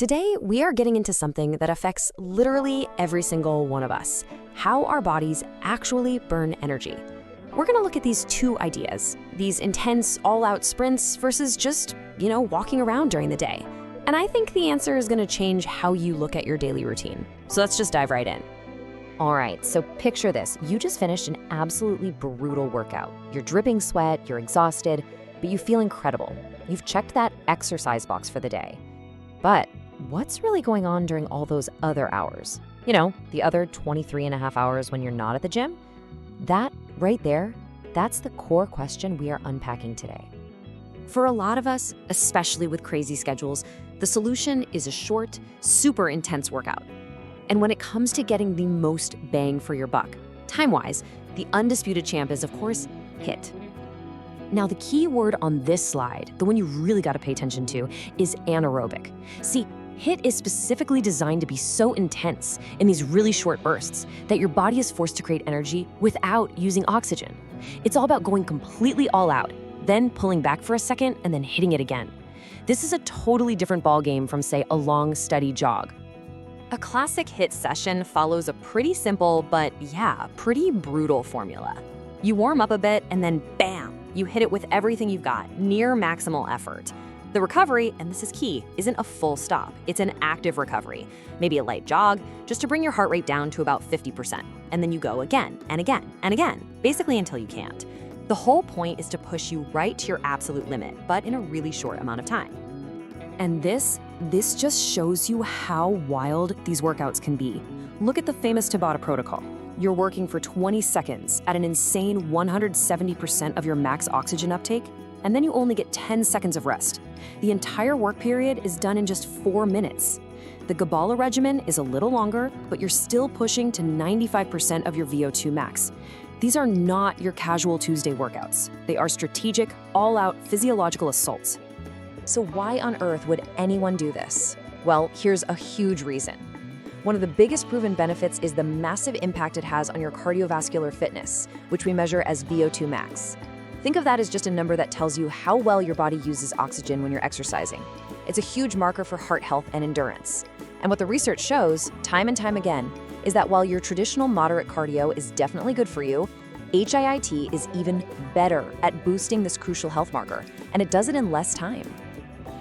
Today, we are getting into something that affects literally every single one of us: how our bodies actually burn energy. We're gonna look at these two ideas, these intense, all-out sprints versus just, walking around during the day. And I think the answer is gonna change how you look at your daily routine. So let's just dive right in. All right, so picture this. You just finished an absolutely brutal workout. You're dripping sweat, you're exhausted, but you feel incredible. You've checked that exercise box for the day. But what's really going on during all those other hours? The other 23 and a half hours when you're not at the gym? That right there, that's the core question we are unpacking today. For a lot of us, especially with crazy schedules, the solution is a short, super intense workout. And when it comes to getting the most bang for your buck, time-wise, the undisputed champ is, of course, HIIT. Now, the key word on this slide, the one you really got to pay attention to, is anaerobic. See, HIIT is specifically designed to be so intense in these really short bursts that your body is forced to create energy without using oxygen. It's all about going completely all out, then pulling back for a second and then hitting it again. This is a totally different ballgame from, say, a long, steady jog. A classic HIIT session follows a pretty simple, but pretty brutal formula. You warm up a bit and then bam, you hit it with everything you've got, near maximal effort. The recovery, and this is key, isn't a full stop. It's an active recovery. Maybe a light jog, just to bring your heart rate down to about 50%. And then you go again and again and again, basically until you can't. The whole point is to push you right to your absolute limit, but in a really short amount of time. And this just shows you how wild these workouts can be. Look at the famous Tabata protocol. You're working for 20 seconds at an insane 170% of your max oxygen uptake, and then you only get 10 seconds of rest. The entire work period is done in just 4 minutes. The Gabala regimen is a little longer, but you're still pushing to 95% of your VO2 max. These are not your casual Tuesday workouts. They are strategic, all-out physiological assaults. So why on earth would anyone do this? Well, here's a huge reason. One of the biggest proven benefits is the massive impact it has on your cardiovascular fitness, which we measure as VO2 max. Think of that as just a number that tells you how well your body uses oxygen when you're exercising. It's a huge marker for heart health and endurance. And what the research shows, time and time again, is that while your traditional moderate cardio is definitely good for you, HIIT is even better at boosting this crucial health marker, and it does it in less time.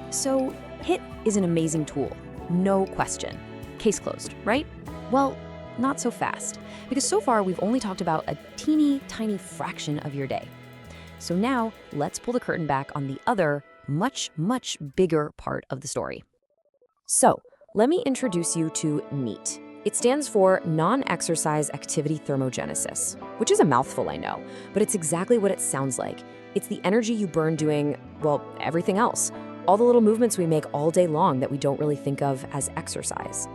So, HIIT is an amazing tool, no question. Case closed, right? Well, not so fast, because so far we've only talked about a teeny tiny fraction of your day. So now, let's pull the curtain back on the other, much bigger part of the story. So, let me introduce you to NEAT. It stands for Non-Exercise Activity Thermogenesis, which is a mouthful, I know, but it's exactly what it sounds like. It's the energy you burn doing, everything else. All the little movements we make all day long that we don't really think of as exercise.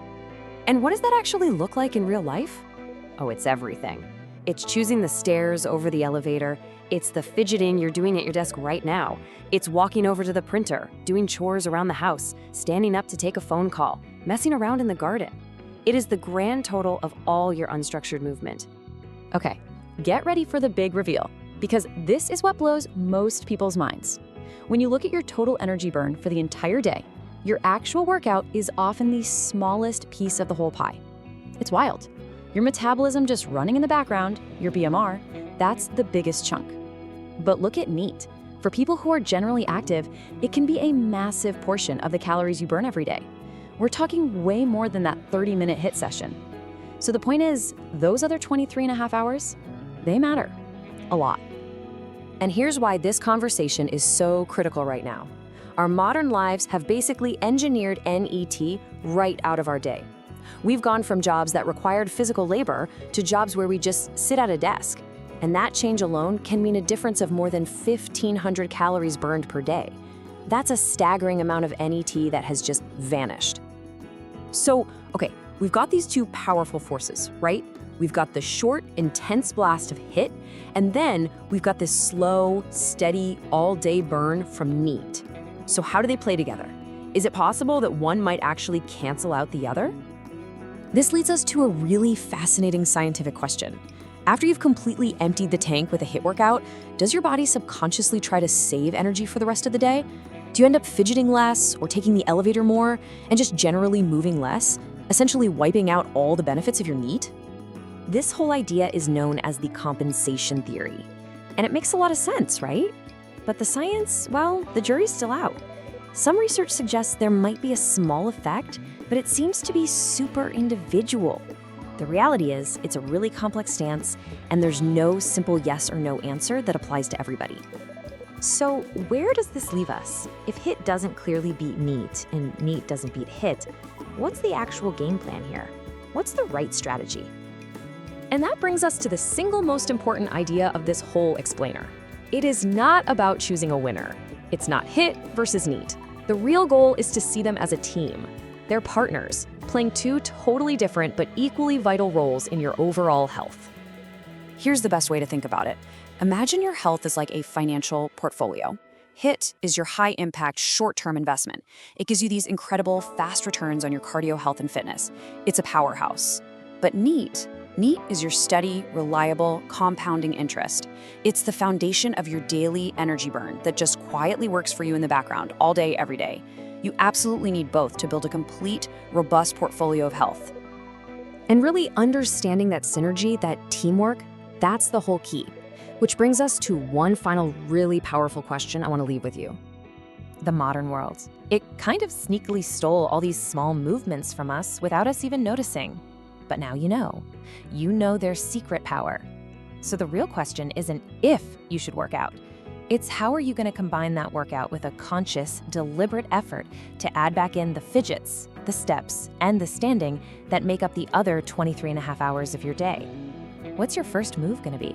And what does that actually look like in real life? Oh, it's everything. It's choosing the stairs over the elevator. It's the fidgeting you're doing at your desk right now. It's walking over to the printer, doing chores around the house, standing up to take a phone call, messing around in the garden. It is the grand total of all your unstructured movement. Okay, get ready for the big reveal, because this is what blows most people's minds. When you look at your total energy burn for the entire day, your actual workout is often the smallest piece of the whole pie. It's wild. Your metabolism just running in the background, your BMR, that's the biggest chunk. But look at NEAT. For people who are generally active, it can be a massive portion of the calories you burn every day. We're talking way more than that 30-minute HIIT session. So the point is, those other 23 and a half hours, they matter a lot. And here's why this conversation is so critical right now. Our modern lives have basically engineered NET right out of our day. We've gone from jobs that required physical labor to jobs where we just sit at a desk. And that change alone can mean a difference of more than 1,500 calories burned per day. That's a staggering amount of NET that has just vanished. So, okay, we've got these two powerful forces, right? We've got the short, intense blast of HIIT, and then we've got this slow, steady, all-day burn from NEAT. So how do they play together? Is it possible that one might actually cancel out the other? This leads us to a really fascinating scientific question. After you've completely emptied the tank with a HIIT workout, does your body subconsciously try to save energy for the rest of the day? Do you end up fidgeting less or taking the elevator more and just generally moving less, essentially wiping out all the benefits of your NEAT? This whole idea is known as the compensation theory. And it makes a lot of sense, right? But the science, well, the jury's still out. Some research suggests there might be a small effect, but it seems to be super individual. The reality is, it's a really complex stance, and there's no simple yes or no answer that applies to everybody. So where does this leave us? If HIIT doesn't clearly beat NEAT and NEAT doesn't beat HIIT, what's the actual game plan here? What's the right strategy? And that brings us to the single most important idea of this whole explainer. It is not about choosing a winner. It's not HIIT versus NEAT. The real goal is to see them as a team. They're partners, playing two totally different but equally vital roles in your overall health. Here's the best way to think about it. Imagine your health is like a financial portfolio. HIIT is your high-impact, short-term investment. It gives you these incredible, fast returns on your cardio, health, and fitness. It's a powerhouse. But NEAT is your steady, reliable, compounding interest. It's the foundation of your daily energy burn that just quietly works for you in the background all day, every day. You absolutely need both to build a complete, robust portfolio of health. And really understanding that synergy, that teamwork, that's the whole key. Which brings us to one final really powerful question I want to leave with you. The modern world. It kind of sneakily stole all these small movements from us without us even noticing. But now you know. You know their secret power. So the real question isn't if you should work out. It's how are you going to combine that workout with a conscious, deliberate effort to add back in the fidgets, the steps, and the standing that make up the other 23 and a half hours of your day. What's your first move going to be?